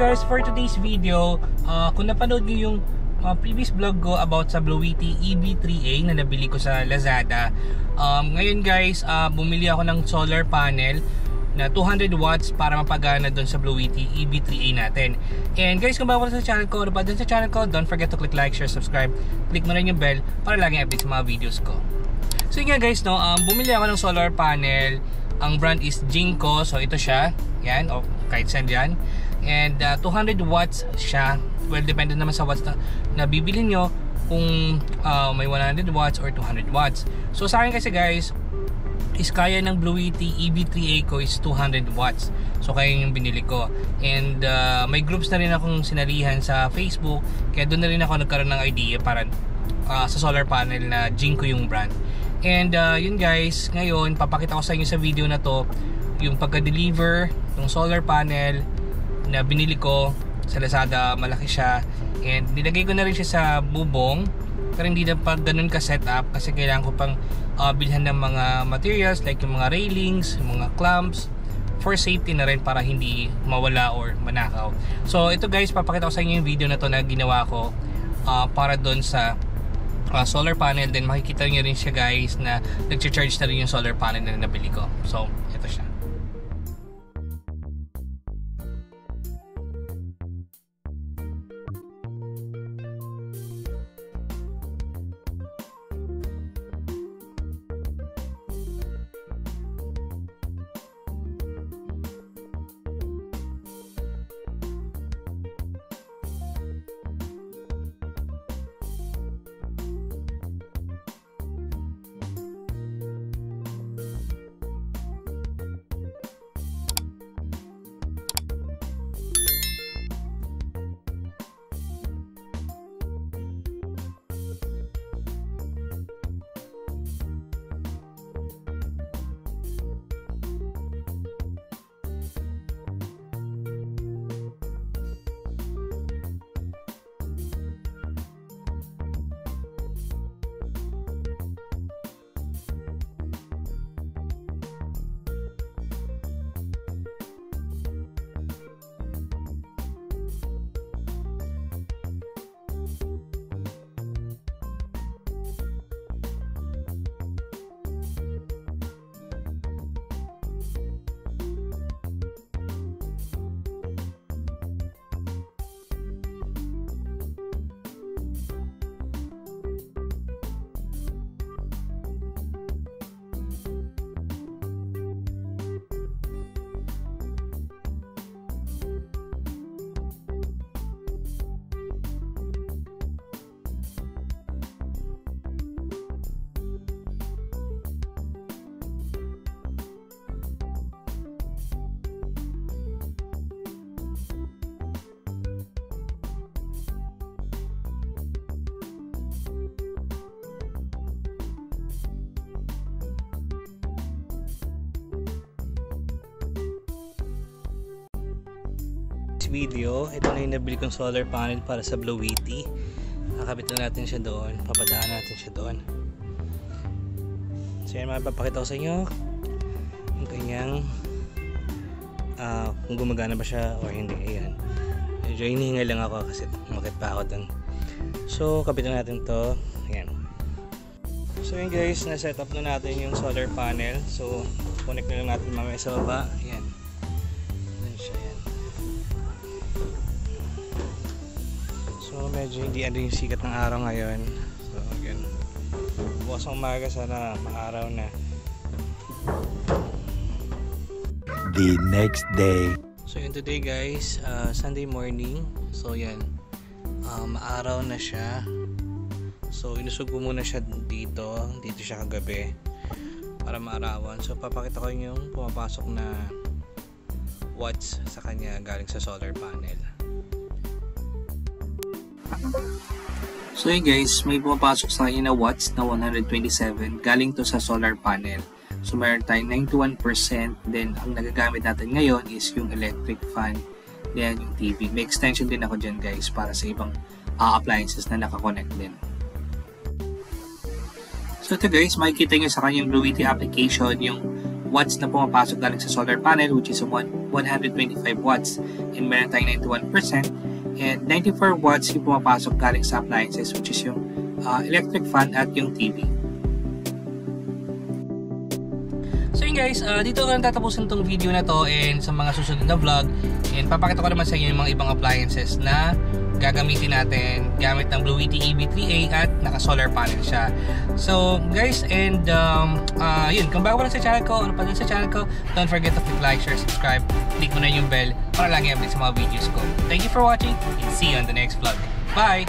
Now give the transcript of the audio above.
guys, for today's video, kung napanood nyo yung previous vlog ko about sa Blowity EB3A na nabili ko sa Lazada, ngayon guys, bumili ako ng solar panel na 200 watts para mapagana doon sa Blowity EB3A natin. And guys, kung bago sa channel ko, don't forget to click like, share, subscribe. Click mo rin yung bell para laging update sa mga videos ko. So yun nga guys, no, bumili ako ng solar panel. Ang brand is Jinko. So ito siya, yan, o kahit saan yan. And 200 watts siya. Well, depende naman sa watts na bibili nyo, kung may 100 watts or 200 watts. So sa akin kasi guys, is kaya ng Blowity EB3A ko is 200 watts. So kaya yung binili ko. And may groups na rin akong sinalihan sa Facebook. Kaya doon na rin ako nagkaroon ng idea para sa solar panel na Jinko yung brand. And yun guys, ngayon papakita ko sa inyo sa video na to yung pagka-deliver ng solar panel na binili ko sa Lazada. Malaki siya, and nilagay ko na rin siya sa bubong, pero hindi na pag ganun ka setup kasi kailangan ko pang bilhan ng mga materials like yung mga railings, yung mga clamps for safety na rin para hindi mawala or manakaw. So ito guys, papakita ko sa inyo yung video na to na ginawa ko para doon sa solar panel. Then makikita nyo rin siya guys na nag-charge na rin yung solar panel na nabili ko. So ito siya. Video, ito na yung nabili kong solar panel para sa Blowity. Kakabit na natin siya doon, papadaan natin siya doon. So yan, mapapakita ko sa inyo yung kanyang kung gumagana ba siya or hindi. Ayan, medyo hinihinga lang ako kasi umakit pa ako doon. So kabitan natin to. Ayan. So yun guys, na-set up na natin yung solar panel. So connect na lang natin mamaya sa baba. Ayan, medyo hindi ano yung sikat ng araw ngayon. So again, bukas ng umaga sana maaraw na. The next day. So yun today guys, Sunday morning. So yan, maaraw na siya. So inusog ko muna siya dito siya kagabi para maarawan. So papakita ko yung pumapasok na watts sa kanya galing sa solar panel. So yun guys, may pumapasok sa kanya na watts na 127 galing to sa solar panel. So mayroon tayong 91%. Then ang nagagamit natin ngayon is yung electric fan, then yung TV. May extension din ako dyan guys para sa ibang appliances na nakakonect din. So ito guys, makikita nyo sa kanyang Blowity application yung watts na pumapasok galing sa solar panel, which is 125 watts, and meron tayong 91%, and 94 watts yung pumapasok galing sa appliances, which is yung electric fan at yung TV. So yun guys, dito ko tatapusin tong video na to, and sa mga susunod na vlog, and papakita ko naman sa inyo yung mga ibang appliances na gagamitin natin gamit ng Bluetti EB3A at naka solar panel siya. So guys, and yun, kung bago lang sa channel ko, ano pa din sa channel ko, don't forget to click like, share, subscribe, click mo na yung bell para lagi update sa mga videos ko. Thank you for watching and see you on the next vlog. Bye!